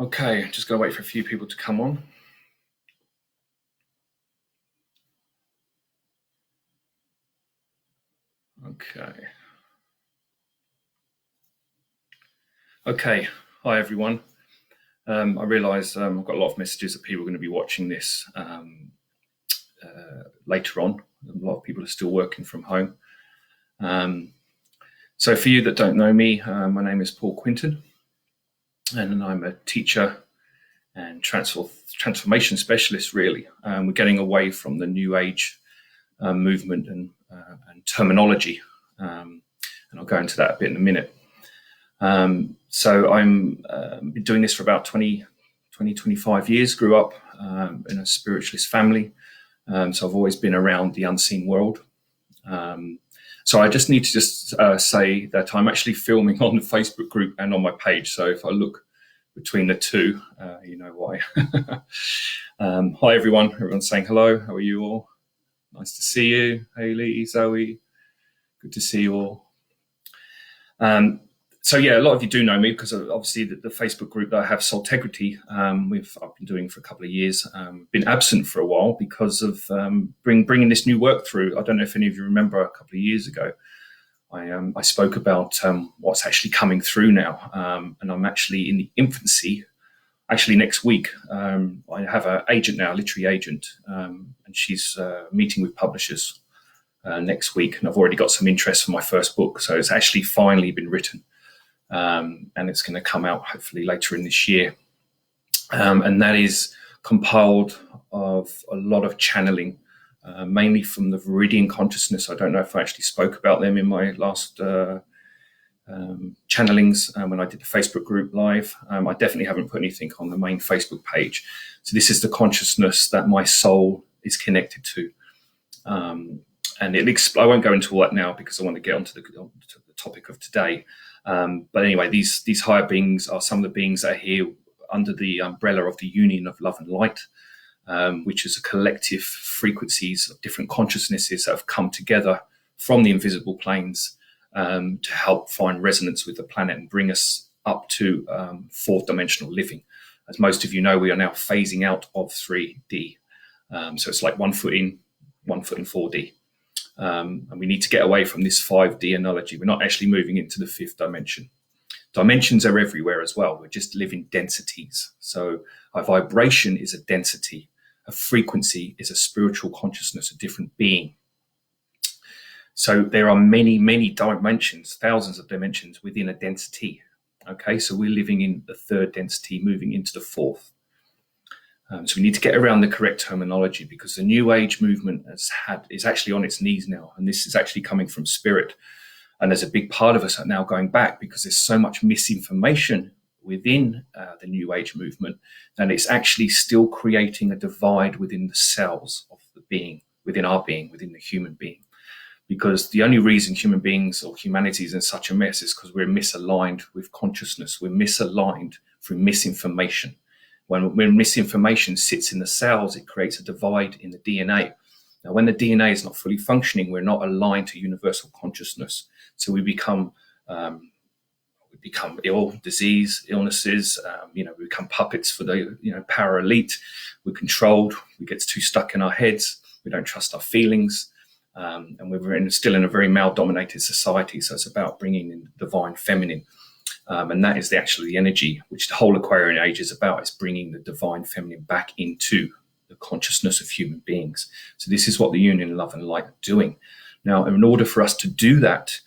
Okay, just going to wait for a few people to come on. Okay. Hi, everyone. I realise I've got a lot of messages that people are going to be watching this later on. A lot of people are still working from home. So for you that don't know me, my name is Paul Quinton, and I'm a teacher and transformation specialist, really. We're getting away from the New Age movement and terminology, and I'll go into that a bit in a minute. So I'm been doing this for about 25 years, grew up in a spiritualist family. So I've always been around the unseen world. So I just need to say that I'm actually filming on the Facebook group and on my page. So if I look between the two, you know why. Hi, everyone. Everyone's saying hello. How are you all? Nice to see you, Hayley, Zoe. Good to see you all. So yeah, a lot of you do know me because obviously the Facebook group that I have, Soultegrity, I've been doing for a couple of years. Been absent for a while because of bringing this new work through. I don't know if any of you remember a couple of years ago, I spoke about what's actually coming through now, and I'm actually in the infancy. Actually, next week I have an agent now, a literary agent, and she's meeting with publishers next week, and I've already got some interest for my first book, so it's actually finally been written. And it's going to come out hopefully later in this year. And that is compiled of a lot of channeling, mainly from the Viridian consciousness. I don't know if I actually spoke about them in my last channelings when I did the Facebook group live. I definitely haven't put anything on the main Facebook page. So this is the consciousness that my soul is connected to. And I won't go into all that now because I want to get onto the topic of today. But anyway, these higher beings are some of the beings that are here under the umbrella of the union of love and light, which is a collective frequencies of different consciousnesses that have come together from the invisible planes to help find resonance with the planet and bring us up to fourth dimensional living. As most of you know, we are now phasing out of 3D. So it's like 1 foot in, 1 foot in 4D. And we need to get away from this 5D analogy. We're not actually moving into the fifth dimension. Dimensions are everywhere as well. We're just living densities. So a vibration is a density. A frequency is a spiritual consciousness, a different being. So there are many, many dimensions, thousands of dimensions within a density. Okay, so we're living in the third density, moving into the fourth. So we need to get around the correct terminology because the New Age movement is actually on its knees now. And this is actually coming from spirit. And there's a big part of us are now going back because there's so much misinformation within the New Age movement that it's actually still creating a divide within the cells of the being, within our being, within the human being. Because the only reason human beings or humanity is in such a mess is because we're misaligned with consciousness. We're misaligned through misinformation. When misinformation sits in the cells, it creates a divide in the DNA. Now, when the DNA is not fully functioning, we're not aligned to universal consciousness. So we become ill, illnesses. We become puppets for the power elite. We're controlled. We get too stuck in our heads. We don't trust our feelings, and we're still in a very male-dominated society. So it's about bringing in the divine feminine. And that is actually the energy which the whole Aquarian age is about. It's bringing the divine feminine back into the consciousness of human beings. So this is what the union, love and light are doing. Now, in order for us to do that,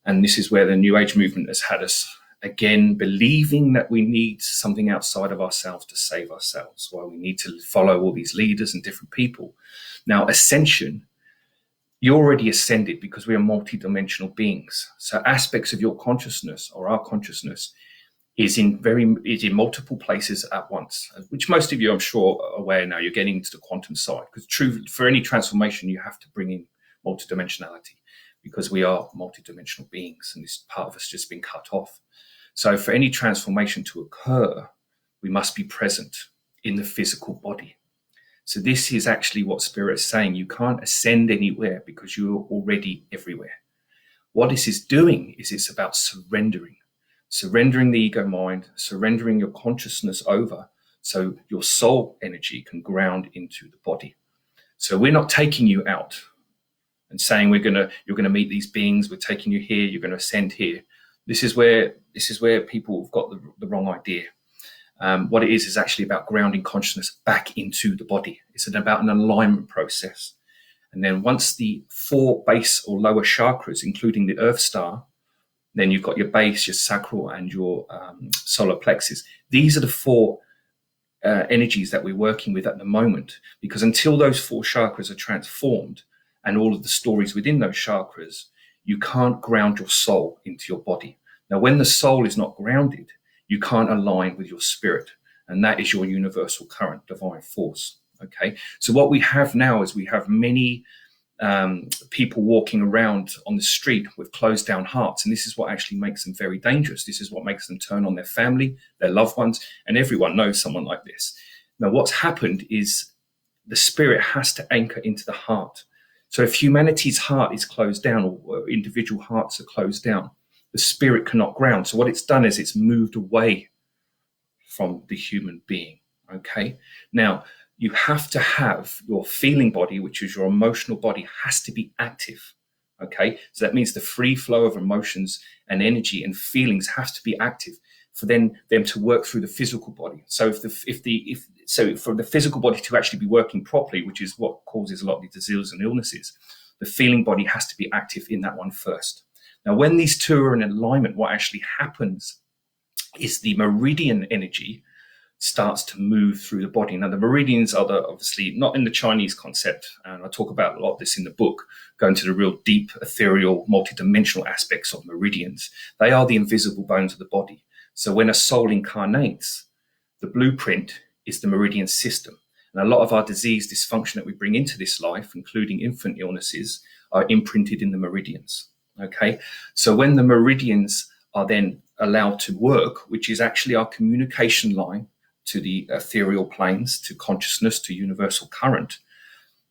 and this is where the New Age movement has had us, again, believing that we need something outside of ourselves to save ourselves, while we need to follow all these leaders and different people. Now, ascension, you're already ascended because we are multidimensional beings. So aspects of your consciousness or our consciousness is in multiple places at once, which most of you, I'm sure, are aware now. You're getting into the quantum side because for any transformation, you have to bring in multidimensionality because we are multidimensional beings and this part of us just been cut off. So for any transformation to occur, we must be present in the physical body. So this is actually what Spirit is saying. You can't ascend anywhere because you're already everywhere. What this is doing is it's about surrendering. surrendering the ego mind, surrendering your consciousness over so your soul energy can ground into the body. So we're not taking you out and saying you're going to meet these beings, we're taking you here, you're going to ascend here. This is where people have got the wrong idea. What it is actually about grounding consciousness back into the body. It's about an alignment process. And then once the 4 base or lower chakras, including the Earth Star, then you've got your base, your sacral, and your solar plexus. These are the 4 energies that we're working with at the moment, because until those 4 chakras are transformed and all of the stories within those chakras, you can't ground your soul into your body. Now, when the soul is not grounded, you can't align with your spirit, and that is your universal current, divine force. Okay, so what we have now is we have many people walking around on the street with closed down hearts, and this is what actually makes them very dangerous. This is what makes them turn on their family, their loved ones, and everyone knows someone like this. Now, what's happened is the spirit has to anchor into the heart. So if humanity's heart is closed down, or individual hearts are closed down, the spirit cannot ground. So what it's done is it's moved away from the human being. Okay, now you have to have your feeling body, which is your emotional body, has to be active. Okay, so that means the free flow of emotions and energy and feelings have to be active for them to work through the physical body. So so for the physical body to actually be working properly, which is what causes a lot of the diseases and illnesses, the feeling body has to be active in that one first. Now, when these two are in alignment, what actually happens is the meridian energy starts to move through the body. Now, the meridians are obviously not in the Chinese concept, and I talk about a lot of this in the book, going to the real deep, ethereal, multidimensional aspects of meridians. They are the invisible bones of the body. So when a soul incarnates, the blueprint is the meridian system. And a lot of our disease, dysfunction that we bring into this life, including infant illnesses, are imprinted in the meridians. Okay, so when the meridians are then allowed to work, which is actually our communication line to the ethereal planes, to consciousness, to universal current,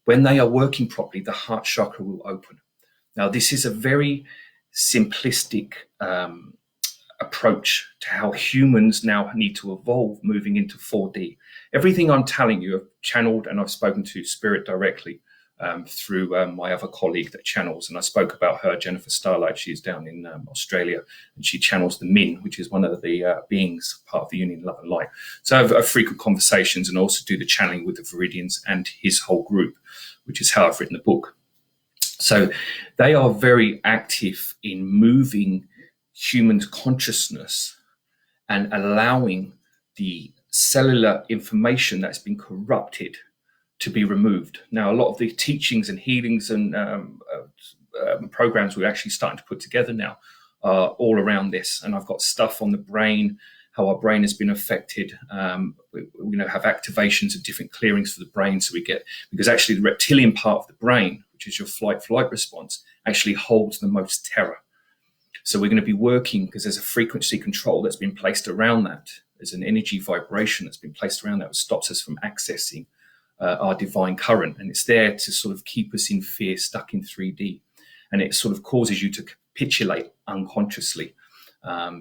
when they are working properly, the heart chakra will open. Now, this is a very simplistic approach to how humans now need to evolve moving into 4D. Everything I'm telling you, I've channeled and I've spoken to Spirit directly through my other colleague that channels. And I spoke about her, Jennifer Starlight. She's down in Australia, and she channels the Min, which is one of the beings, part of the Union Love and Light. So I have frequent conversations and also do the channeling with the Viridians and his whole group, which is how I've written the book. So they are very active in moving human consciousness and allowing the cellular information that's been corrupted to be removed. Now, a lot of the teachings and healings and programs we're actually starting to put together now are all around this. And I've got stuff on the brain, how our brain has been affected. We have activations of different clearings for the brain. So because actually the reptilian part of the brain, which is your flight response, actually holds the most terror. So we're going to be working, because there's a frequency control that's been placed around that. There's an energy vibration that's been placed around that stops us from accessing our divine current. And it's there to sort of keep us in fear, stuck in 3D. And it sort of causes you to capitulate unconsciously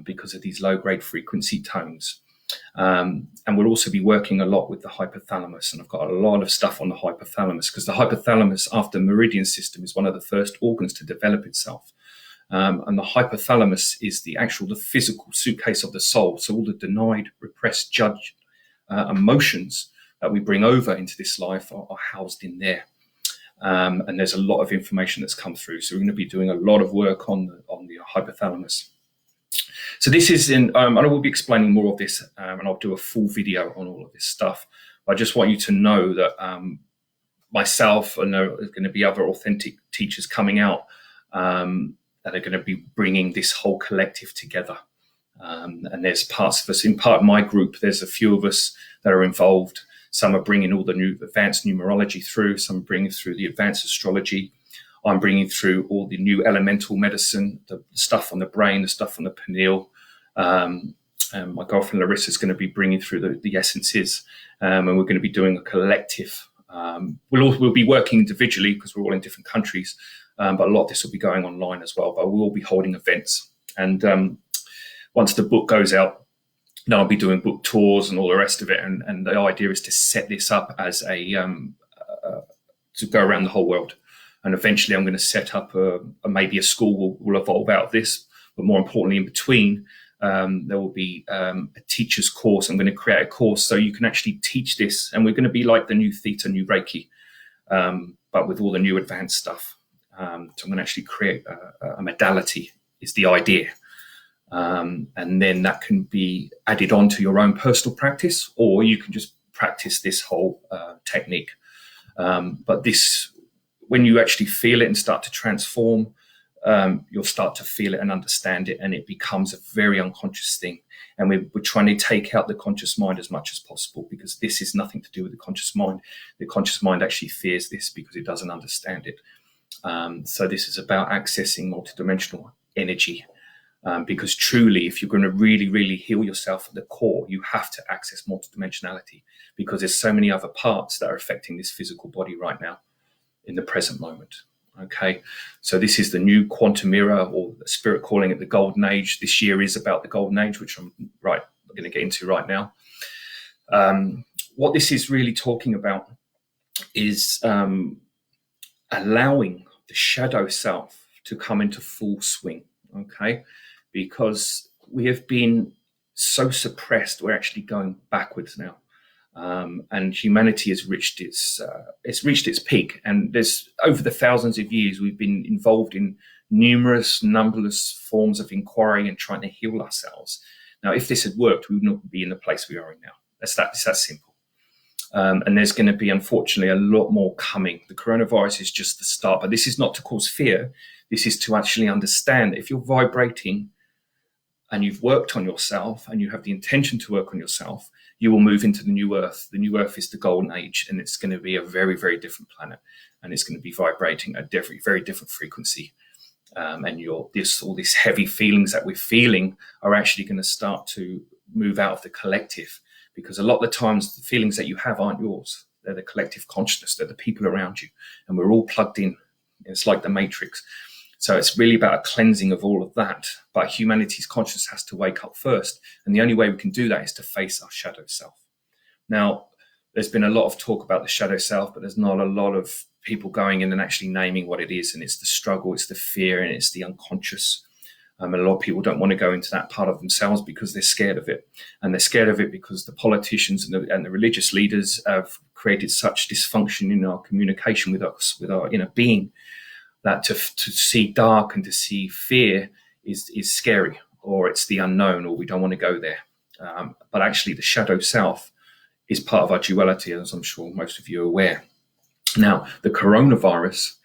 because of these low-grade frequency tones. And we'll also be working a lot with the hypothalamus. And I've got a lot of stuff on the hypothalamus, because the hypothalamus, after the meridian system, is one of the first organs to develop itself. And the hypothalamus is the physical suitcase of the soul. So all the denied, repressed, judged emotions that we bring over into this life are housed in there. And there's a lot of information that's come through. So we're going to be doing a lot of work on the hypothalamus. So this is and I will be explaining more of this, and I'll do a full video on all of this stuff. I just want you to know that myself, and there are going to be other authentic teachers coming out that are going to be bringing this whole collective together. And there's parts of us, in part of my group, there's a few of us that are involved. Some are bringing all the new advanced numerology through, some are bringing through the advanced astrology. I'm bringing through all the new elemental medicine, the stuff on the brain, the stuff on the pineal. And my girlfriend Larissa is going to be bringing through the essences. And we're going to be doing a collective. We'll be working individually because we're all in different countries. But a lot of this will be going online as well. But we'll be holding events. And once the book goes out, then I'll be doing book tours and all the rest of it. And the idea is to set this up as to go around the whole world. And eventually I'm going to set up maybe a school will evolve out of this. But more importantly, in between, there will be a teacher's course. I'm going to create a course so you can actually teach this. And we're going to be like the new Theta, new Reiki, but with all the new advanced stuff. So I'm going to actually create a modality is the idea. And then that can be added on to your own personal practice, or you can just practice this whole technique. But this, when you actually feel it and start to transform, you'll start to feel it and understand it, and it becomes a very unconscious thing. And we're trying to take out the conscious mind as much as possible, because this is nothing to do with the conscious mind. The conscious mind actually fears this because it doesn't understand it. So this is about accessing multidimensional energy. Because truly, if you're going to really, really heal yourself at the core, you have to access multidimensionality, because there's so many other parts that are affecting this physical body right now in the present moment. Okay, so this is the new quantum era, or the spirit calling it the golden age. This year is about the golden age, which I'm going to get into right now. What this is really talking about is allowing the shadow self to come into full swing. Okay, because we have been so suppressed, we're actually going backwards now. And humanity has reached its peak. And there's over the thousands of years, we've been involved in numberless forms of inquiry and trying to heal ourselves. Now, if this had worked, we would not be in the place we are in now. It's that simple. And there's going to be, unfortunately, a lot more coming. The coronavirus is just the start, but this is not to cause fear. This is to actually understand that if you're vibrating and you've worked on yourself and you have the intention to work on yourself, you will move into the new earth. The new earth is the golden age, and it's going to be a very, very different planet, and it's going to be vibrating at a very different frequency. And all these heavy feelings that we're feeling are actually going to start to move out of the collective, because a lot of the times the feelings that you have aren't yours. They're the collective consciousness. They're the people around you, and we're all plugged in. It's like the Matrix. So it's really about a cleansing of all of that. But humanity's consciousness has to wake up first. And the only way we can do that is to face our shadow self. Now, there's been a lot of talk about the shadow self, but there's not a lot of people going in and actually naming what it is. And it's the struggle, it's the fear, and it's the unconscious. And a lot of people don't want to go into that part of themselves because they're scared of it. And they're scared of it because the politicians and the religious leaders have created such dysfunction in our communication with us, with our inner being, that to see dark and to see fear is scary, or it's the unknown, or we don't want to go there. But actually the shadow self is part of our duality, as I'm sure most of you are aware. Now, the coronavirus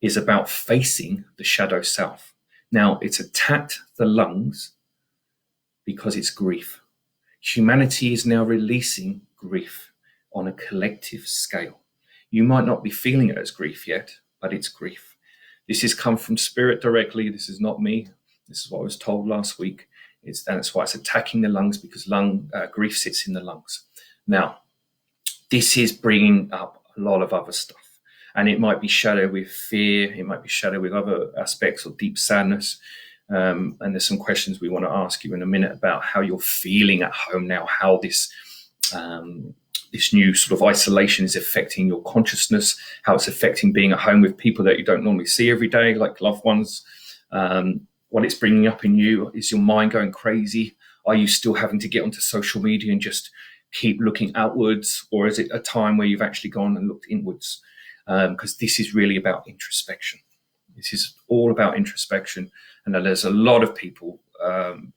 is about facing the shadow self. Now, it's attacked the lungs because it's grief. Humanity is now releasing grief on a collective scale. You might not be feeling it as grief yet, but it's grief. This has come from spirit directly. This is not me. This is what I was told last week. And that's why it's attacking the lungs, because grief sits in the lungs. Now, this is bringing up a lot of other stuff. And it might be shadowed with fear. It might be shadowed with other aspects of deep sadness. And there's some questions we want to ask you in a minute about how you're feeling at home now, how this new sort of isolation is affecting your consciousness, how it's affecting being at home with people that you don't normally see every day, like loved ones. What it's bringing up in you. Is your mind going crazy? Are you still having to get onto social media and just keep looking outwards? Or is it a time where you've actually gone and looked inwards? Because this is really about introspection. This is all about introspection. And there's a lot of people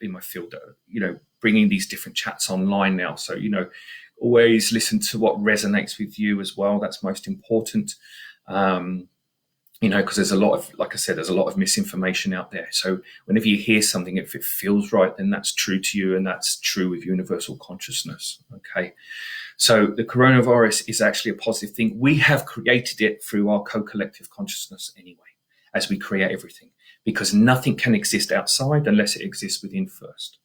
in my field that are, bringing these different chats online now. So, always listen to what resonates with you as well. That's most important. Because there's a lot of, like I said, there's a lot of misinformation out there. So whenever you hear something, if it feels right, then that's true to you, and that's true with universal consciousness. Okay. So the coronavirus is actually a positive thing. We have created it through our co-collective consciousness anyway, as we create everything, because nothing can exist outside unless it exists within first.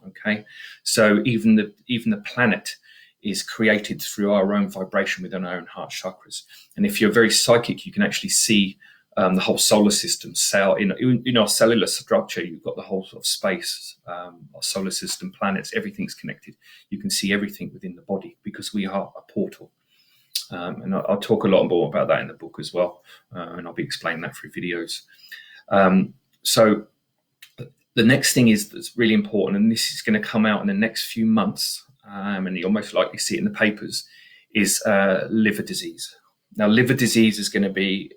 Okay. So even the planet is created through our own vibration within our own heart chakras. And if you're very psychic, you can actually see the whole solar system. Cell in our cellular structure, you've got the whole sort of space, our solar system, planets, everything's connected. You can see everything within the body because we are a portal. And I'll talk a lot more about that in the book as well, and I'll be explaining that through videos. So the next thing that's really important, and this is going to come out in the next few months, and you'll most likely see it in the papers, is liver disease. Now, liver disease is going to be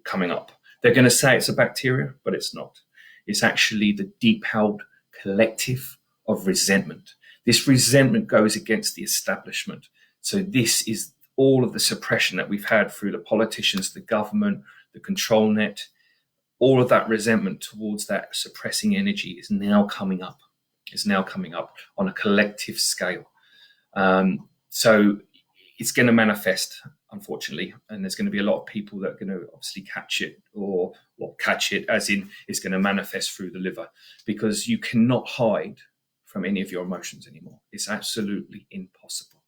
coming up. They're going to say it's a bacteria, but it's not. It's actually the deep-held collective of resentment. This resentment goes against the establishment. So this is all of the suppression that we've had through the politicians, the government, the control net. All of that resentment towards that suppressing energy is now coming up. It's now coming up on a collective scale. So it's going to manifest, unfortunately, and there's going to be a lot of people that are going to obviously catch it, or catch it as in it's going to manifest through the liver, because you cannot hide from any of your emotions anymore. It's absolutely impossible.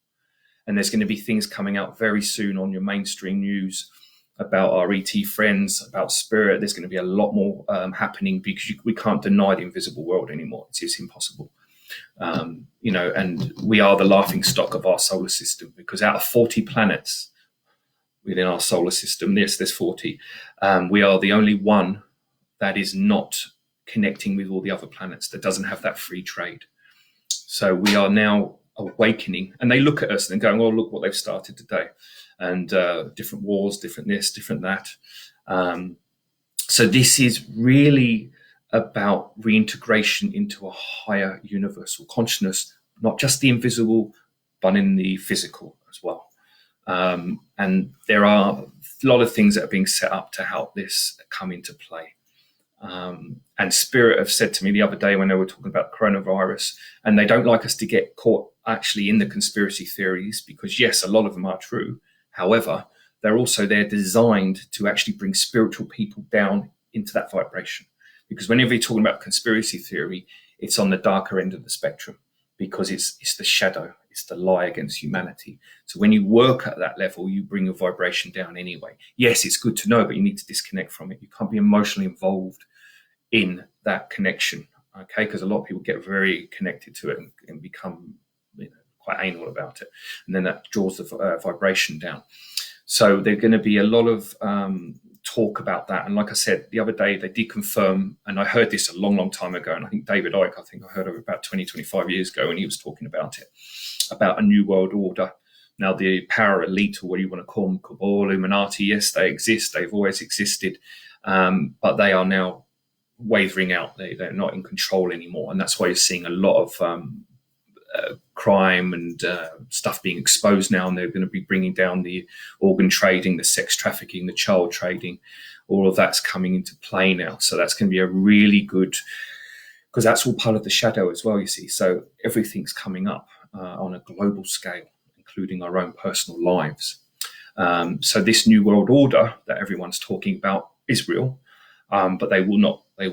And there's going to be things coming out very soon on your mainstream news about our ET friends, about spirit. There's going to be a lot more happening, because we can't deny the invisible world anymore. It's impossible. And we are the laughing stock of our solar system, because out of 40 planets within our solar system, yes, there's 40, we are the only one that is not connecting with all the other planets, that doesn't have that free trade. So we are now awakening, and they look at us and going, oh, look what they've started today, and different wars, different this, different that. So this is really about reintegration into a higher universal consciousness, not just the invisible, but in the physical as well. And there are a lot of things that are being set up to help this come into play. And Spirit have said to me the other day when they were talking about coronavirus, and they don't like us to get caught actually in the conspiracy theories, because yes, a lot of them are true. However, they're designed to actually bring spiritual people down into that vibration. Because whenever you're talking about conspiracy theory, it's on the darker end of the spectrum, because it's the shadow, it's the lie against humanity. So when you work at that level, you bring your vibration down anyway. Yes, it's good to know, but you need to disconnect from it. You can't be emotionally involved in that connection, okay? Because a lot of people get very connected to it and become quite anal about it. And then that draws the vibration down. So there's going to be a lot of talk about that. And like I said, the other day, they did confirm, and I heard this a long, long time ago, and I think David Icke, I heard of it about 20, 25 years ago, and he was talking about it, about a new world order. Now, the power elite, or what you want to call them, cabal, Illuminati, yes, they exist. They've always existed, but they are now wavering out. They're not in control anymore. And that's why you're seeing a lot of crime and stuff being exposed now, and they're going to be bringing down the organ trading, the sex trafficking, the child trading. All of that's coming into play now. So that's going to be a really good, because that's all part of the shadow as well, you see. So everything's coming up on a global scale, including our own personal lives. So this new world order that everyone's talking about is real, but they will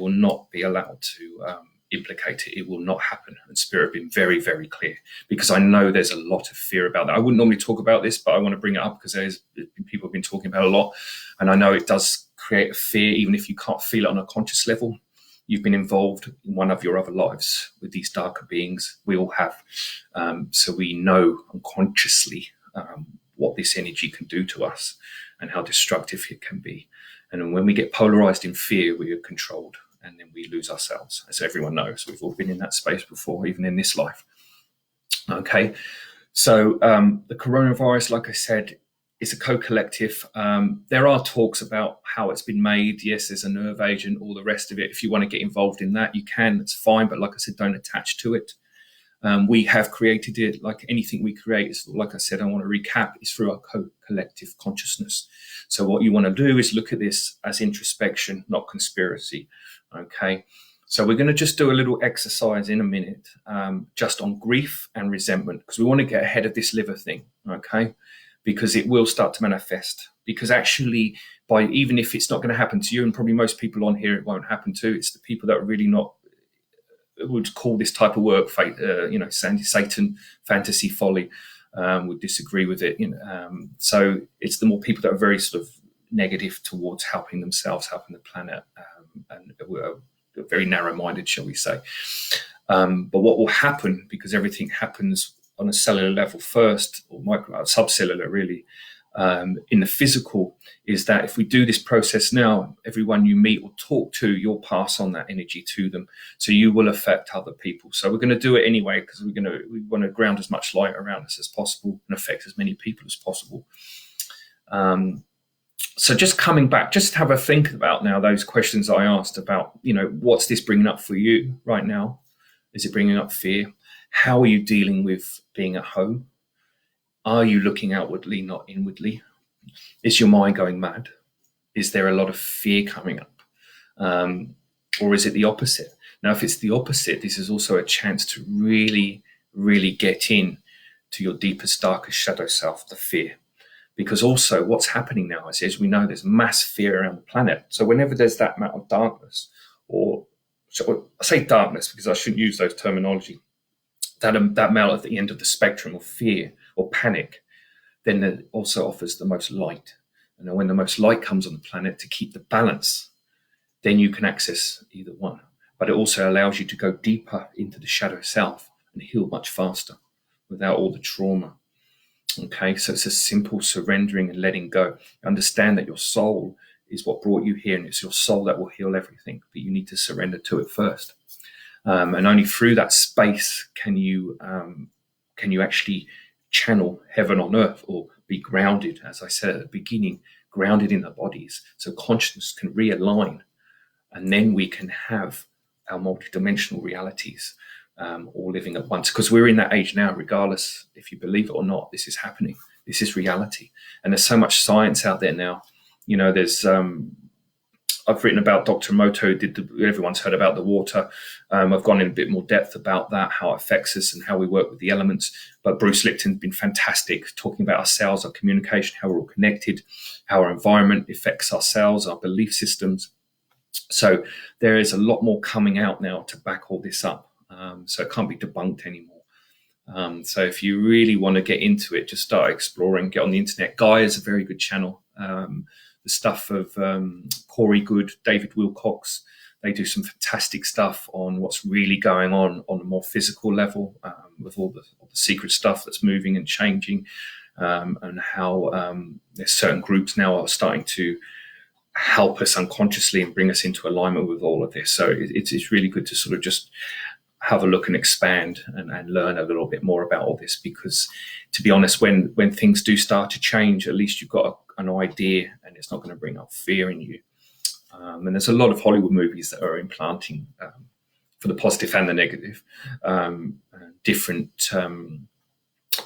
not be allowed to implicate it. It will not happen. And Spirit have been very, very clear, because I know there's a lot of fear about that. I wouldn't normally talk about this, but I want to bring it up because people have been talking about it a lot. And I know it does create a fear, even if you can't feel it on a conscious level. You've been involved in one of your other lives with these darker beings. We all have. So we know unconsciously what this energy can do to us and how destructive it can be. And when we get polarized in fear, we are controlled, and then we lose ourselves, as everyone knows. We've all been in that space before, even in this life. Okay, so the coronavirus, like I said, is a co-collective. There are talks about how it's been made. Yes, there's a nerve agent, all the rest of it. If you want to get involved in that, you can. It's fine, but like I said, don't attach to it. We have created it. Like anything we create, is, like I said, I want to recap, is through our collective consciousness. So what you want to do is look at this as introspection, not conspiracy. Okay, so we're going to just do a little exercise in a minute, just on grief and resentment, because we want to get ahead of this liver thing. Okay, because it will start to manifest. Because actually, even if it's not going to happen to you, and probably most people on here it won't happen to, it's the people that are really not, would call this type of work, Satan, fantasy, folly, would disagree with it. So it's the more people that are very sort of negative towards helping themselves, helping the planet, and we're very narrow-minded, shall we say. But what will happen, because everything happens on a cellular level first, or subcellular really, in the physical, is that if we do this process now, everyone you meet or talk to, you'll pass on that energy to them. So you will affect other people. So we're going to do it anyway, because we want to ground as much light around us as possible and affect as many people as possible. So just coming back, just have a think about now those questions I asked about, what's this bringing up for you right now? Is it bringing up fear? How are you dealing with being at home? Are you looking outwardly, not inwardly? Is your mind going mad? Is there a lot of fear coming up? Or is it the opposite? Now, if it's the opposite, this is also a chance to really, really get in to your deepest, darkest shadow self, the fear. Because also what's happening now is, as we know, there's mass fear around the planet. So whenever there's that amount of darkness, or I say darkness because I shouldn't use those terminology, that amount at the end of the spectrum of fear or panic, then it also offers the most light. And when the most light comes on the planet to keep the balance, then you can access either one. But it also allows you to go deeper into the shadow self and heal much faster without all the trauma. Okay, so it's a simple surrendering and letting go. Understand that your soul is what brought you here, and it's your soul that will heal everything, but you need to surrender to it first. And only through that space can you actually channel heaven on earth, or be grounded, as I said at the beginning, grounded in the bodies, so consciousness can realign, and then we can have our multidimensional realities all living at once. Because we're in that age now, regardless if you believe it or not, this is happening. This is reality. And there's so much science out there now. There's I've written about Dr. Emoto, everyone's heard about the water. I've gone in a bit more depth about that, how it affects us and how we work with the elements. But Bruce Lipton's been fantastic, talking about our cells, our communication, how we're all connected, how our environment affects our cells, our belief systems. So there is a lot more coming out now to back all this up. So it can't be debunked anymore. So if you really want to get into it, just start exploring, get on the internet. Guy is a very good channel. The stuff of Corey Good, David Wilcox, they do some fantastic stuff on what's really going on a more physical level, with all the secret stuff that's moving and changing, and how there's certain groups now are starting to help us unconsciously and bring us into alignment with all of this. So it's really good to sort of just have a look and expand and learn a little bit more about all this, because to be honest, when things do start to change, at least you've got an idea and it's not going to bring up fear in you. And there's a lot of Hollywood movies that are implanting, for the positive and the negative, different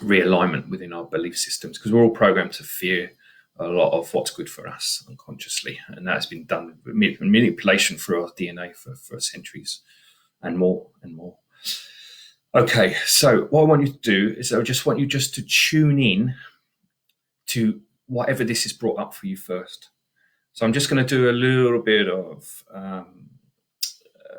realignment within our belief systems, because we're all programmed to fear a lot of what's good for us unconsciously. And that's been done with manipulation through our DNA for centuries and more and more. Okay, so what I want you to do is I just want you just to tune in to whatever this is brought up for you first. So I'm just going to do a little bit of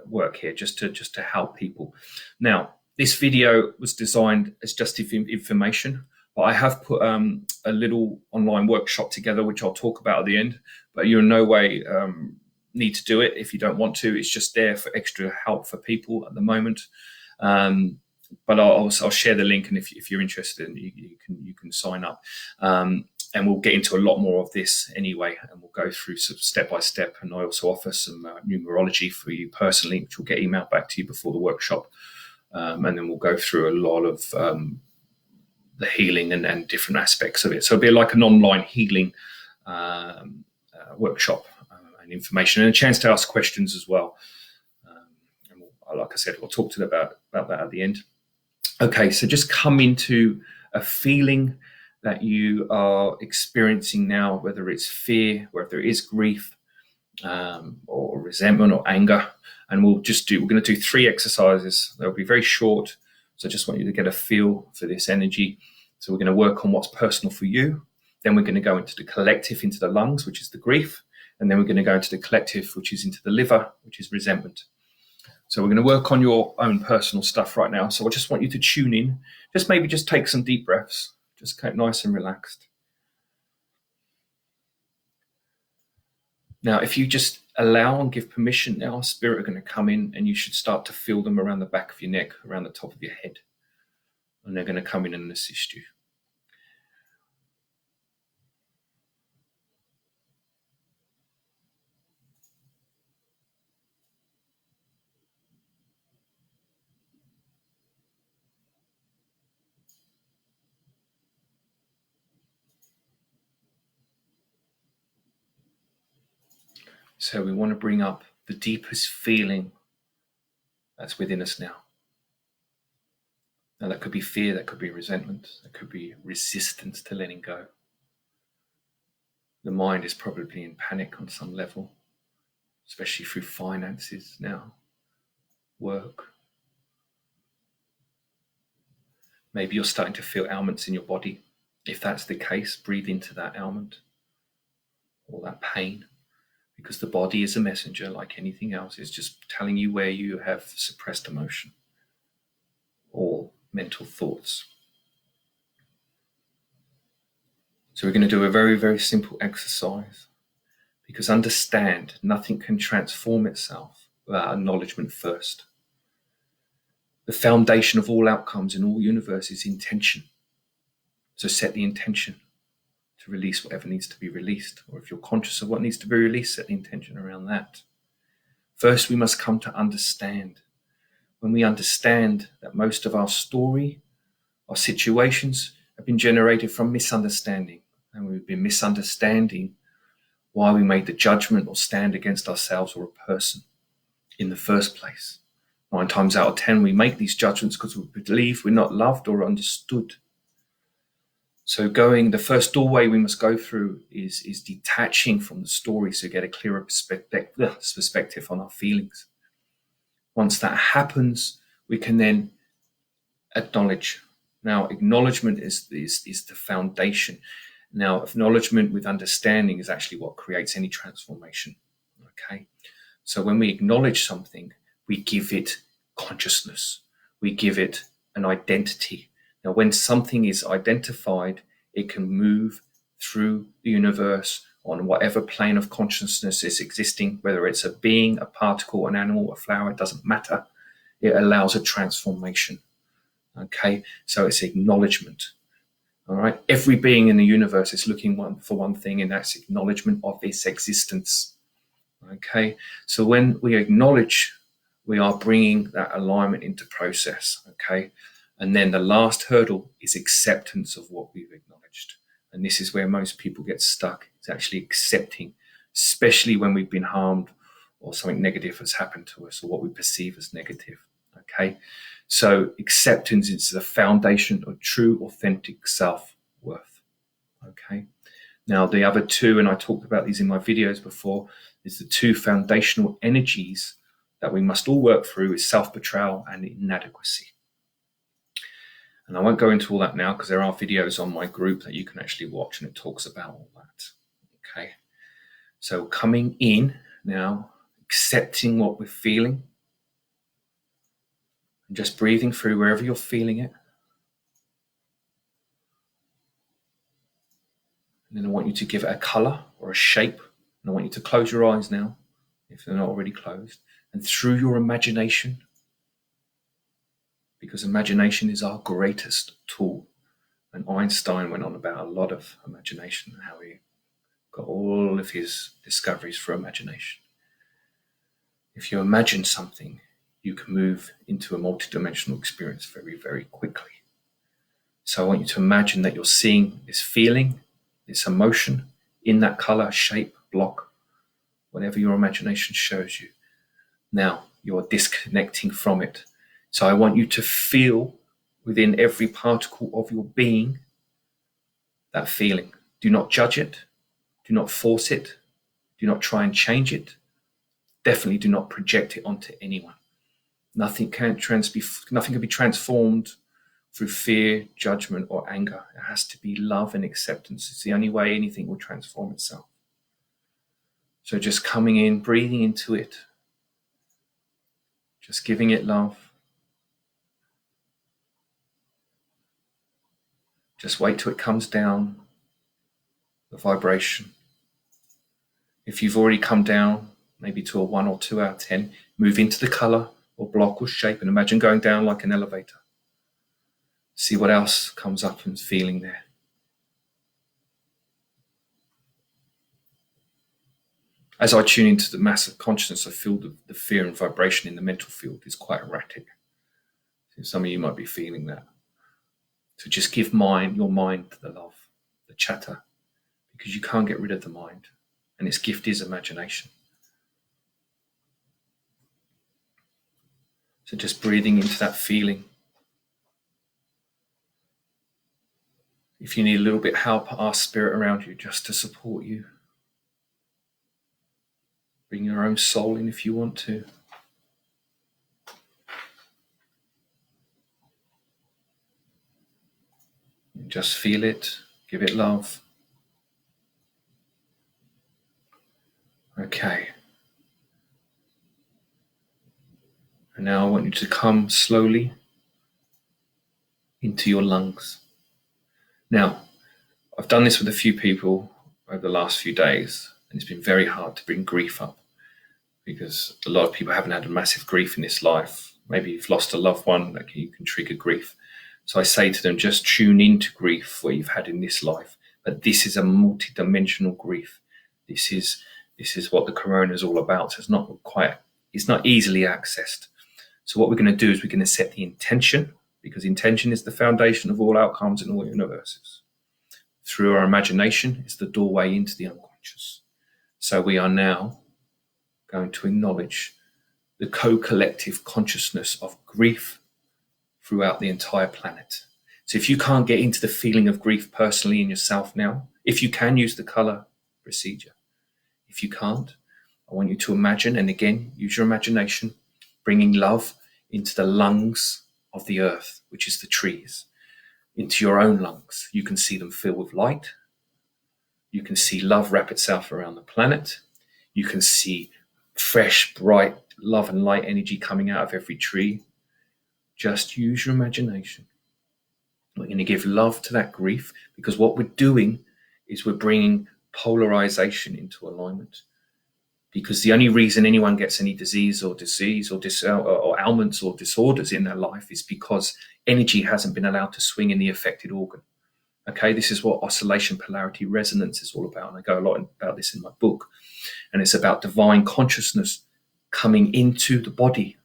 work here just to help people. Now, this video was designed as just information, but I have put a little online workshop together, which I'll talk about at the end, but you're in no way need to do it if you don't want to. It's just there for extra help for people at the moment. But I'll share the link, and if you're interested, you can sign up. And we'll get into a lot more of this anyway, and we'll go through sort of step by step. And I also offer some numerology for you personally, which will get emailed back to you before the workshop. And then we'll go through a lot of the healing and different aspects of it. So it'll be like an online healing workshop and information, and a chance to ask questions as well. And like I said, we'll talk to you about that at the end. Okay, so just come into a feeling that you are experiencing now, whether it's fear, whether it is grief, or resentment or anger. And we're going to do 3 exercises. They'll be very short. So I just want you to get a feel for this energy. So we're going to work on what's personal for you. Then we're going to go into the collective, into the lungs, which is the grief. And then we're going to go into the collective, which is into the liver, which is resentment. So we're going to work on your own personal stuff right now. So I just want you to tune in. Just take some deep breaths. Just get nice and relaxed. Now, if you just allow and give permission, now spirit are going to come in, and you should start to feel them around the back of your neck, around the top of your head. And they're going to come in and assist you. So we want to bring up the deepest feeling that's within us now. Now, that could be fear, that could be resentment, that could be resistance to letting go. The mind is probably in panic on some level, especially through finances now, work. Maybe you're starting to feel ailments in your body. If that's the case, breathe into that ailment or that pain, because the body is a messenger like anything else. It's just telling you where you have suppressed emotion or mental thoughts. So we're going to do a very, very simple exercise, because understand, nothing can transform itself without acknowledgement first. The foundation of all outcomes in all universe is intention. So set the intention to release whatever needs to be released. Or if you're conscious of what needs to be released, set the intention around that. First, we must come to understand. When we understand that most of our story, our situations have been generated from misunderstanding, and we've been misunderstanding why we made the judgment or stand against ourselves or a person in the first place. 9 times out of 10, we make these judgments because we believe we're not loved or understood. So the first doorway we must go through is detaching from the story, so get a clearer perspective on our feelings. Once that happens, we can then acknowledge. Now, acknowledgement is the foundation. Now, acknowledgement with understanding is actually what creates any transformation. Okay, so when we acknowledge something, we give it consciousness. We give it an identity. Now, when something is identified, it can move through the universe on whatever plane of consciousness is existing, whether it's a being, a particle, an animal, a flower, it doesn't matter. It allows a transformation. Okay, so it's acknowledgement. All right, every being in the universe is looking for one thing, and that's acknowledgement of its existence. Okay, so when we acknowledge, we are bringing that alignment into process. Okay, and then the last hurdle is acceptance of what we've acknowledged. And this is where most people get stuck. It's actually accepting, especially when we've been harmed or something negative has happened to us or what we perceive as negative. Okay, so acceptance is the foundation of true, authentic self-worth. Okay, now the other two, and I talked about these in my videos before, is the two foundational energies that we must all work through is self-betrayal and inadequacy. And I won't go into all that now because there are videos on my group that you can actually watch, and it talks about all that. Okay, so coming in now, accepting what we're feeling, and just breathing through wherever you're feeling it. And then I want you to give it a color or a shape. And I want you to close your eyes now, if they're not already closed. And through your imagination, because imagination is our greatest tool. And Einstein went on about a lot of imagination and how he got all of his discoveries through imagination. If you imagine something, you can move into a multidimensional experience very, very quickly. So I want you to imagine that you're seeing this feeling, this emotion in that color, shape, block, whatever your imagination shows you. Now you're disconnecting from it. So I want you to feel within every particle of your being that feeling. Do not judge it. Do not force it. Do not try and change it. Definitely do not project it onto anyone. Nothing can be transformed through fear, judgment, or anger. It has to be love and acceptance. It's the only way anything will transform itself. So just coming in, breathing into it, just giving it love. Just wait till it comes down, the vibration. If you've already come down, maybe to a 1 or 2 out of 10, move into the color or block or shape and imagine going down like an elevator. See what else comes up and feeling there. As I tune into the mass of consciousness, I feel the fear and vibration in the mental field is quite erratic. So some of you might be feeling that. So just give your mind the love, the chatter, because you can't get rid of the mind. And its gift is imagination. So just breathing into that feeling. If you need a little bit of help, ask spirit around you just to support you. Bring your own soul in if you want to. Just feel it, give it love. Okay. And now I want you to come slowly into your lungs. Now, I've done this with a few people over the last few days, and it's been very hard to bring grief up because a lot of people haven't had a massive grief in this life. Maybe you've lost a loved one that you can trigger grief. So I say to them, just tune into grief what you've had in this life. But this is a multidimensional grief. This is what the corona is all about. It's not easily accessed. So what we're going to do is we're going to set the intention, because intention is the foundation of all outcomes in all universes. Through our imagination is the doorway into the unconscious. So we are now going to acknowledge the co-collective consciousness of grief throughout the entire planet. So if you can't get into the feeling of grief personally in yourself now, if you can, use the color procedure. If you can't, I want you to imagine, and again, use your imagination, bringing love into the lungs of the earth, which is the trees, into your own lungs. You can see them fill with light. You can see love wrap itself around the planet. You can see fresh, bright love and light energy coming out of every tree. Just use your imagination. We're going to give love to that grief, because what we're doing is we're bringing polarization into alignment. Because the only reason anyone gets any disease or ailments or disorders in their life is because energy hasn't been allowed to swing in the affected organ. Okay, this is what oscillation, polarity, resonance is all about. And I go a lot about this in my book. And it's about divine consciousness coming into the body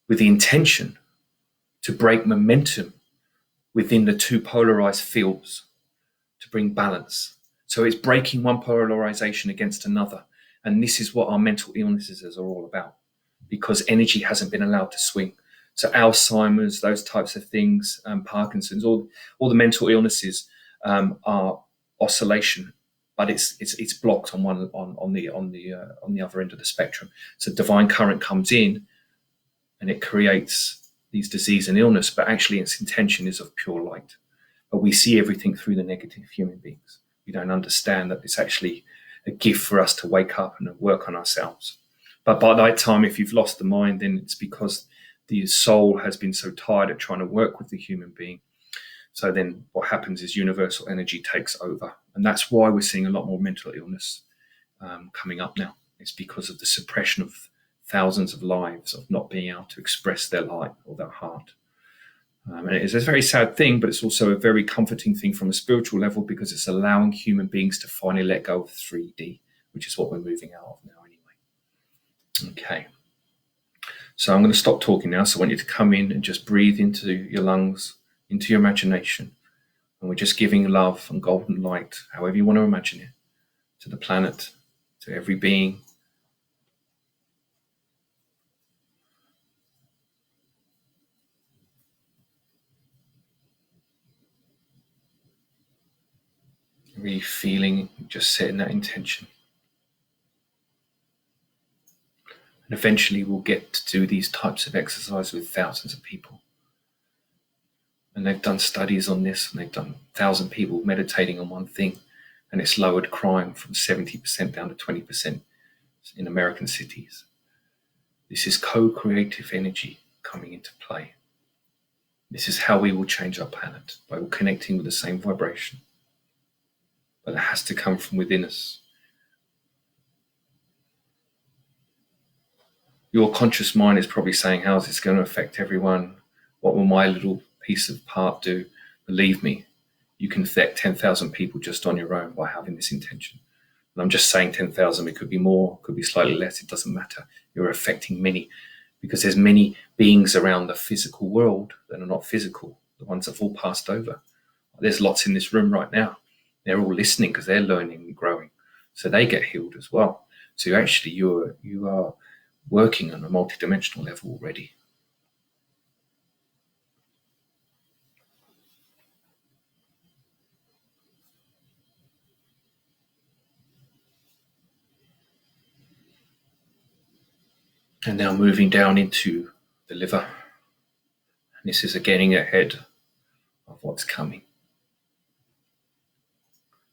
with the intention to break momentum within the two polarized fields to bring balance. So it's breaking one polarization against another. And this is what our mental illnesses are all about, because energy hasn't been allowed to swing. So Alzheimer's, those types of things, Parkinson's, all the mental illnesses are oscillation, but it's blocked on the other end of the spectrum. So divine current comes in, and it creates these disease and illness, but actually its intention is of pure light. But we see everything through the negative human beings. We don't understand that it's actually a gift for us to wake up and work on ourselves. But by that time, if you've lost the mind, then it's because the soul has been so tired at trying to work with the human being. So then what happens is universal energy takes over. And that's why we're seeing a lot more mental illness coming up now. It's because of the suppression of thousands of lives of not being able to express their light or their heart. And it is a very sad thing, but it's also a very comforting thing from a spiritual level, because it's allowing human beings to finally let go of 3D, which is what we're moving out of now anyway. Okay. So I'm going to stop talking now. So I want you to come in and just breathe into your lungs, into your imagination. And we're just giving love and golden light, however you want to imagine it, to the planet, to every being. Really feeling, just setting that intention. And eventually we'll get to do these types of exercises with thousands of people. And they've done studies on this, and they've done 1,000 people meditating on one thing, and it's lowered crime from 70% down to 20% in American cities. This is co-creative energy coming into play. This is how we will change our planet, by connecting with the same vibration. But it has to come from within us. Your conscious mind is probably saying, how's this going to affect everyone? What will my little piece of part do? Believe me, you can affect 10,000 people just on your own by having this intention. And I'm just saying 10,000, it could be more, could be slightly less, it doesn't matter. You're affecting many, because there's many beings around the physical world that are not physical, the ones that have all passed over. There's lots in this room right now. They're all listening because they're learning and growing. So they get healed as well. So actually you are working on a multidimensional level already. And now moving down into the liver. And this is getting ahead of what's coming.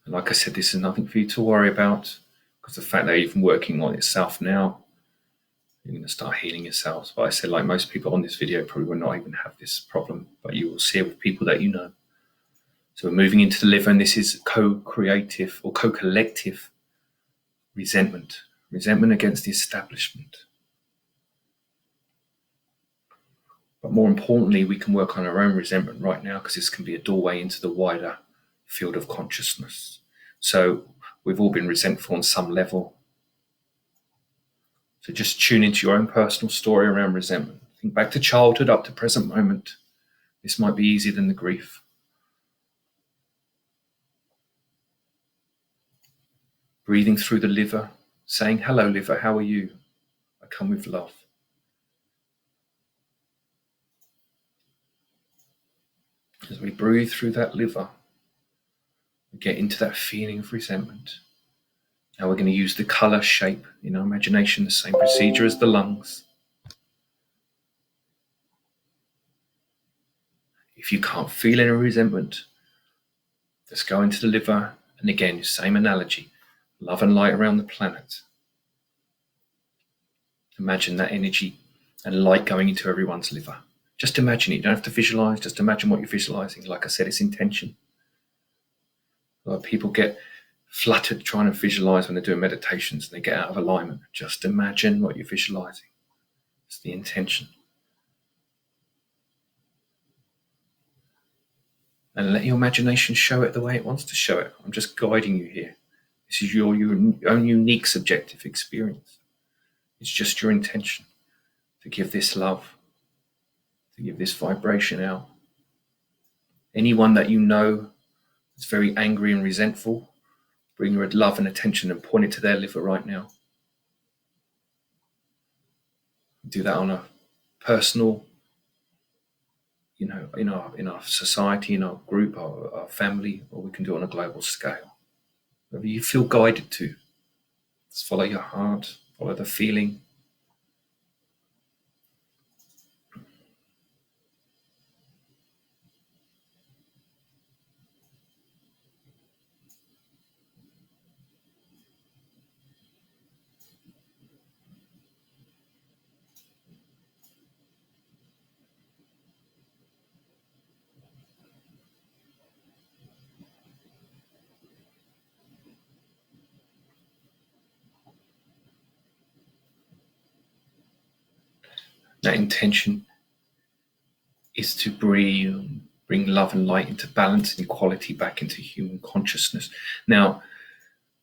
And like I said, this is nothing for you to worry about, because the fact that you're even working on itself now, you're going to start healing yourselves. But I said, like most people on this video probably will not even have this problem, but you will see it with people that you know. So we're moving into the liver, and this is co-creative or co-collective resentment. Resentment against the establishment. But more importantly, we can work on our own resentment right now, because this can be a doorway into the wider field of consciousness. So we've all been resentful on some level. So just tune into your own personal story around resentment. Think back to childhood up to present moment. This might be easier than the grief. Breathing through the liver, saying, hello liver, how are you? I come with love. As we breathe through that liver, we get into that feeling of resentment. Now we're going to use the color shape in our imagination, the same procedure as the lungs. If you can't feel any resentment, just go into the liver, and again, same analogy, love and light around the planet. Imagine that energy and light going into everyone's liver. Just imagine it. You don't have to visualize, just imagine what you're visualizing. Like I said, it's intention. A lot of people get fluttered trying to visualize when they're doing meditations and they get out of alignment. Just imagine what you're visualizing. It's the intention. And let your imagination show it the way it wants to show it. I'm just guiding you here. This is your own unique subjective experience. It's just your intention to give this love, to give this vibration out. Anyone that you know is very angry and resentful, bring your love and attention and point it to their liver right now. Do that on a personal, in our society, in our group, our family, or we can do it on a global scale. Whatever you feel guided to, just follow your heart, follow the feeling. That intention is to bring love and light into balance and equality back into human consciousness. Now,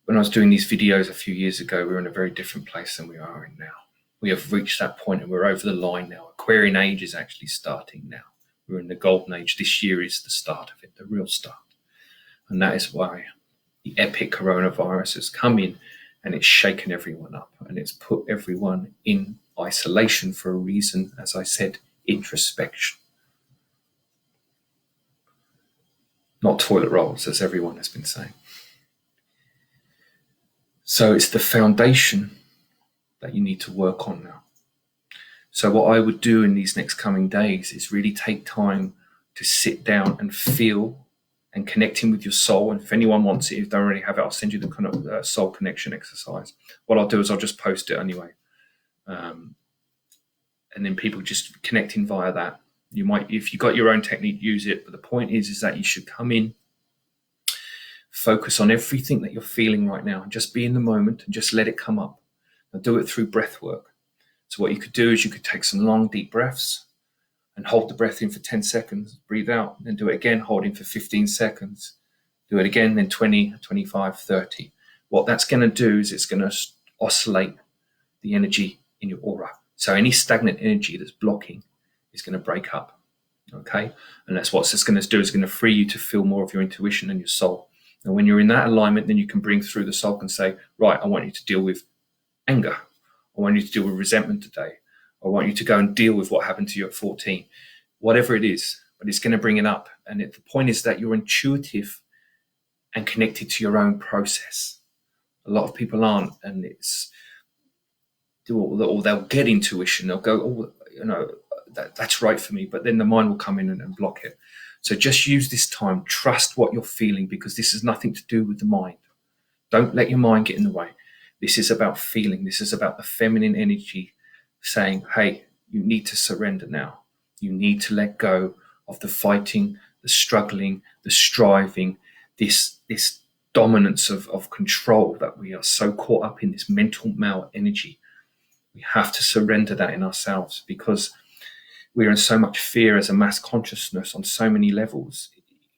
when I was doing these videos a few years ago, we were in a very different place than we are in now. We have reached that point and we're over the line now. Aquarian age is actually starting now. We're in the golden age. This year is the start of it, the real start. And that is why the epic coronavirus has come in and it's shaken everyone up and it's put everyone in isolation for a reason, as I said, introspection. Not toilet rolls, as everyone has been saying. So it's the foundation that you need to work on now. So what I would do in these next coming days is really take time to sit down and feel and connecting with your soul. And if anyone wants it, if they already have it, I'll send you the kind of soul connection exercise. What I'll do is I'll just post it anyway. And then people just connecting via that. You might, if you've got your own technique, use it. But the point is that you should come in, focus on everything that you're feeling right now, and just be in the moment and just let it come up. Now do it through breath work. So what you could do is you could take some long, deep breaths and hold the breath in for 10 seconds, breathe out, then do it again, holding for 15 seconds. Do it again, then 20, 25, 30. What that's going to do is it's going to oscillate the energy in your aura. So any stagnant energy that's blocking is going to break up. Okay? And that's what it's going to do, is going to free you to feel more of your intuition and your soul. And when you're in that alignment, then you can bring through the soul and say, right, I want you to deal with anger. I want you to deal with resentment today. I want you to go and deal with what happened to you at 14. Whatever it is, but it's going to bring it up. And the point is that you're intuitive and connected to your own process. A lot of people aren't, and or they'll get intuition. They'll go, that's right for me, but then the mind will come in and block it. So just use this time, trust what you're feeling, because this has nothing to do with the mind. Don't let your mind get in the way. This is about feeling. This is about the feminine energy saying, hey, you need to surrender now. You need to let go of the fighting, the struggling, the striving, this dominance of control that we are so caught up in, this mental male energy. We have to surrender that in ourselves, because we are in so much fear as a mass consciousness on so many levels.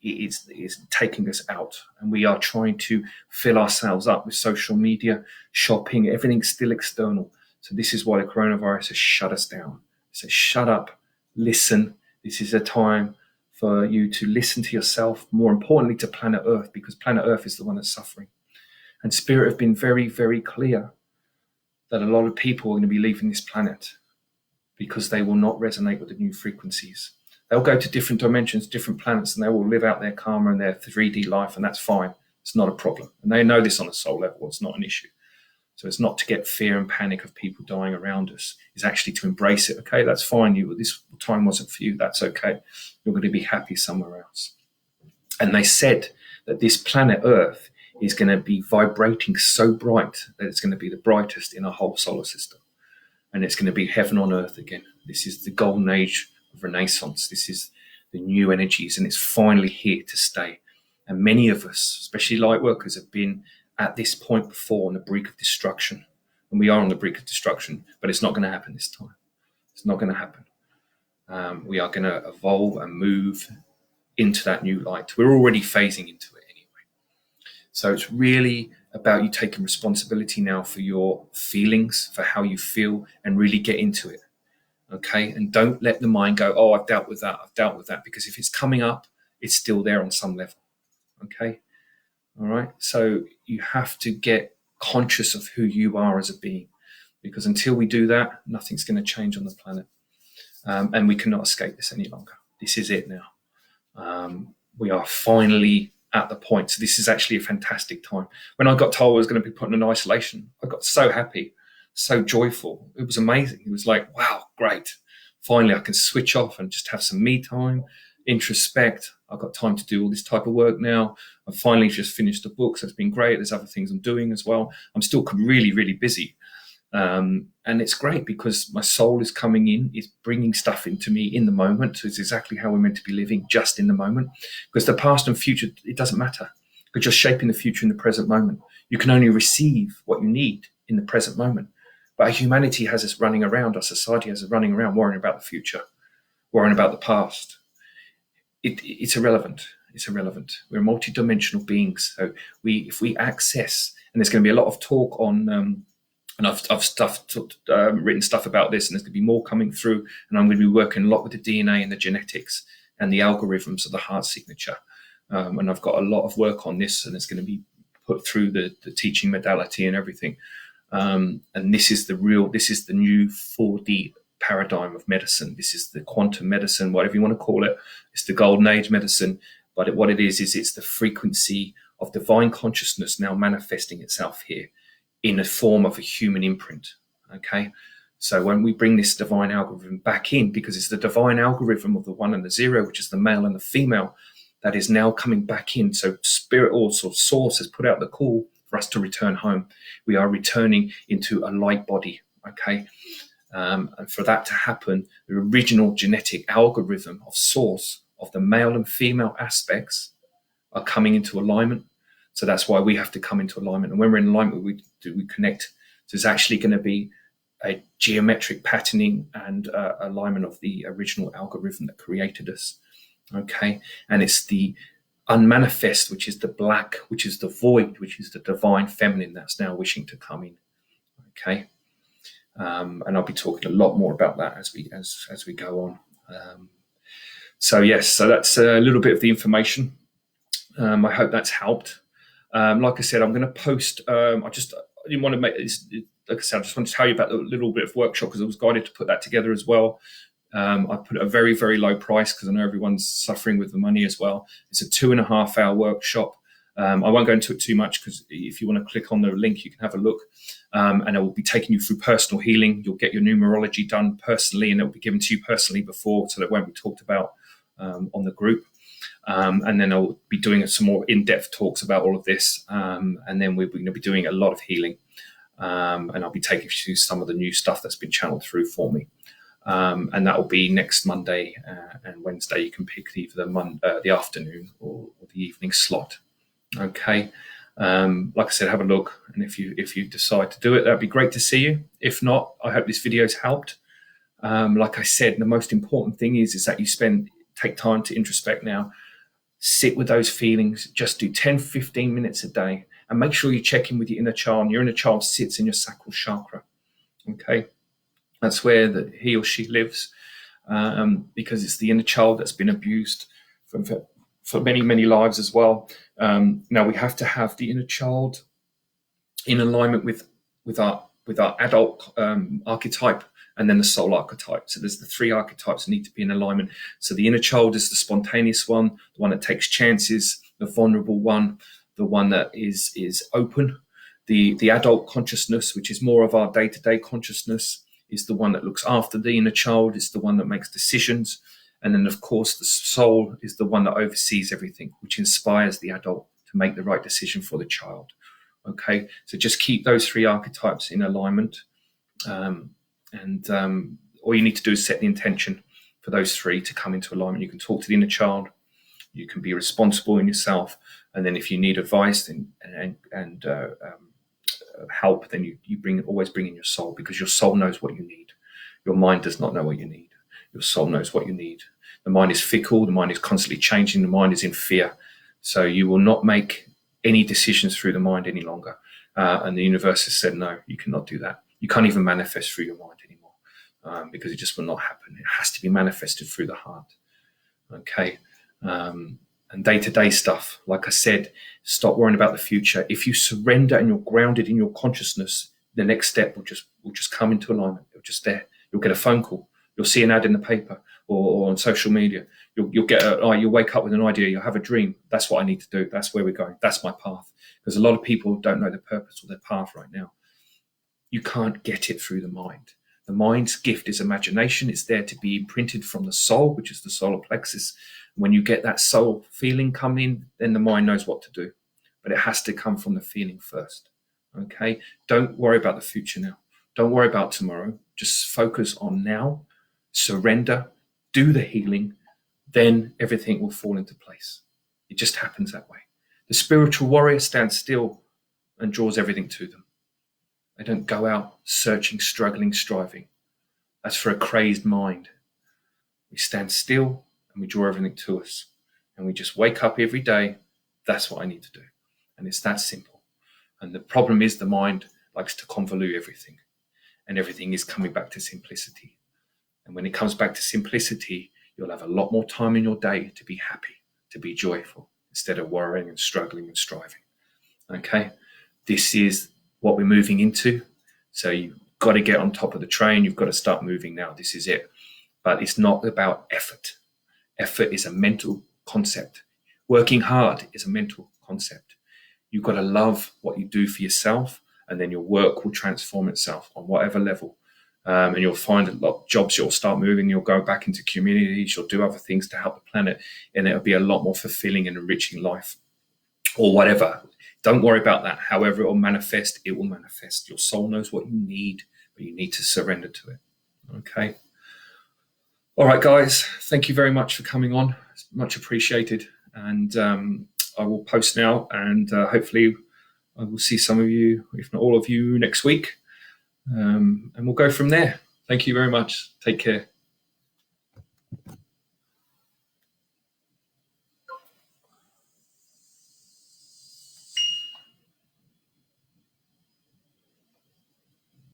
It's taking us out, and we are trying to fill ourselves up with social media, shopping, everything's still external. So this is why the coronavirus has shut us down. It says, shut up, listen. This is a time for you to listen to yourself, more importantly to planet Earth, because planet Earth is the one that's suffering. And Spirit have been very, very clear that a lot of people are going to be leaving this planet because they will not resonate with the new frequencies. They'll go to different dimensions, different planets, and they will live out their karma and their 3D life, and that's fine. It's not a problem. And they know this on a soul level. It's not an issue. So it's not to get fear and panic of people dying around us. It's actually to embrace it. Okay, that's fine. This time wasn't for you. That's okay. You're going to be happy somewhere else. And they said that this planet Earth is going to be vibrating so bright that it's going to be the brightest in our whole solar system. And it's going to be heaven on earth again. This is the golden age of Renaissance. This is the new energies, and it's finally here to stay. And many of us, especially light workers, have been at this point before on the brink of destruction. And we are on the brink of destruction, but it's not going to happen this time. It's not going to happen. We are going to evolve and move into that new light. We're already phasing into it anyway. So it's really about you taking responsibility now for your feelings, for how you feel, and really get into it. Okay? And don't let the mind go, oh, I've dealt with that. Because if it's coming up, it's still there on some level. Okay? All right? So you have to get conscious of who you are as a being, because until we do that, nothing's going to change on the planet. And we cannot escape this any longer. This is it now. We are finally at the point. So this is actually a fantastic time. When I got told I was going to be put in isolation, I got so happy, so joyful. It was amazing. It was like, wow, great. Finally, I can switch off and just have some me time, introspect. I've got time to do all this type of work now. I've finally just finished the book, so it's been great. There's other things I'm doing as well. I'm still really, really busy. And it's great because my soul is coming in, is bringing stuff into me in the moment. So it's exactly how we're meant to be living, just in the moment. Because the past and future, it doesn't matter. Because you're shaping the future in the present moment. You can only receive what you need in the present moment. But our humanity has us running around, our society has us running around, worrying about the future, worrying about the past. It's irrelevant. It's irrelevant. We're multidimensional beings. So if we access, and there's going to be a lot of talk on, and I've written stuff about this, and there's going to be more coming through. And I'm going to be working a lot with the DNA and the genetics and the algorithms of the heart signature. And I've got a lot of work on this, and it's going to be put through the teaching modality and everything. And this is the new 4D paradigm of medicine. This is the quantum medicine, whatever you want to call it. It's the golden age medicine. But what it is it's the frequency of divine consciousness now manifesting itself here in the form of a human imprint. Okay. So when we bring this divine algorithm back in, because it's the divine algorithm of the 1 and the 0, which is the male and the female, that is now coming back in. So spirit, also source, has put out the call for us to return home. We are returning into a light body. Okay. And for that to happen, the original genetic algorithm of source of the male and female aspects are coming into alignment. So that's why we have to come into alignment. And when we're in alignment, we connect. So it's actually going to be a geometric patterning and alignment of the original algorithm that created us. Okay, and it's the unmanifest, which is the black, which is the void, which is the divine feminine that's now wishing to come in. Okay, and I'll be talking a lot more about that as we go on. So yes, so that's a little bit of the information. I hope that's helped. Like I said, I'm going to post. I didn't want to make this. Like I said, I just want to tell you about a little bit of workshop because I was guided to put that together as well. I put a very, very low price because I know everyone's suffering with the money as well. It's a 2.5 hour workshop. I won't go into it too much because if you want to click on the link, you can have a look. And it will be taking you through personal healing. You'll get your numerology done personally, and it will be given to you personally before, so that won't be talked about on the group. And then I'll be doing some more in-depth talks about all of this. And then we're going to be doing a lot of healing. And I'll be taking you through some of the new stuff that's been channeled through for me. And that will be next Monday and Wednesday. You can pick either the afternoon or the evening slot. Okay. Like I said, have a look. And if you decide to do it, that'd be great to see you. If not, I hope this video's helped. Like I said, the most important thing is that you take time to introspect now. Sit with those feelings. Just do 10-15 minutes a day, and make sure you check in with your inner child. Your inner child sits in your sacral chakra. Okay, that's where he or she lives, because it's the inner child that's been abused for many, many lives as well. Now we have to have the inner child in alignment with our adult archetype, and then the soul archetype. So there's the 3 archetypes that need to be in alignment. So the inner child is the spontaneous one, the one that takes chances, the vulnerable one, the one that is open. The adult consciousness, which is more of our day-to-day consciousness, is the one that looks after the inner child. It's the one that makes decisions. And then, of course, the soul is the one that oversees everything, which inspires the adult to make the right decision for the child. Okay, so just keep those 3 archetypes in alignment. And all you need to do is set the intention for those 3 to come into alignment. You can talk to the inner child. You can be responsible in yourself. And then if you need advice and help, then you always bring in your soul, because your soul knows what you need. Your mind does not know what you need. Your soul knows what you need. The mind is fickle. The mind is constantly changing. The mind is in fear. So you will not make any decisions through the mind any longer. And the universe has said, no, you cannot do that. You can't even manifest through your mind anymore, because it just will not happen. It has to be manifested through the heart. Okay. And day-to-day stuff, like I said, stop worrying about the future. If you surrender and you're grounded in your consciousness, the next step will just come into alignment. It'll just there. You'll get a phone call. You'll see an ad in the paper or on social media. You'll get you'll wake up with an idea. You'll have a dream. That's what I need to do. That's where we're going. That's my path. Because a lot of people don't know their purpose or their path right now. You can't get it through the mind. The mind's gift is imagination. It's there to be imprinted from the soul, which is the solar plexus. When you get that soul feeling come in, then the mind knows what to do. But it has to come from the feeling first. Okay? Don't worry about the future now. Don't worry about tomorrow. Just focus on now. Surrender. Do the healing. Then everything will fall into place. It just happens that way. The spiritual warrior stands still and draws everything to them. They don't go out searching, struggling, striving. That's for a crazed mind. We stand still and we draw everything to us. And we just wake up every day. That's what I need to do. And it's that simple. And the problem is the mind likes to convolute everything. And everything is coming back to simplicity. And when it comes back to simplicity, you'll have a lot more time in your day to be happy, to be joyful, instead of worrying and struggling and striving. Okay? This is what we're moving into. So you've got to get on top of the train. You've got to start moving now. This is it. But it's not about effort. Effort is a mental concept. Working hard is a mental concept. You've got to love what you do for yourself, and then your work will transform itself on whatever level. And you'll find a lot of jobs, you'll start moving, you'll go back into communities, you'll do other things to help the planet, and it'll be a lot more fulfilling and enriching life, or whatever. Don't worry about that. However it will manifest, it will manifest. Your soul knows what you need, but you need to surrender to it. Okay? All right, guys. Thank you very much for coming on. It's much appreciated. And I will post now, and hopefully I will see some of you, if not all of you, next week. and we'll go from there. Thank you very much. Take care.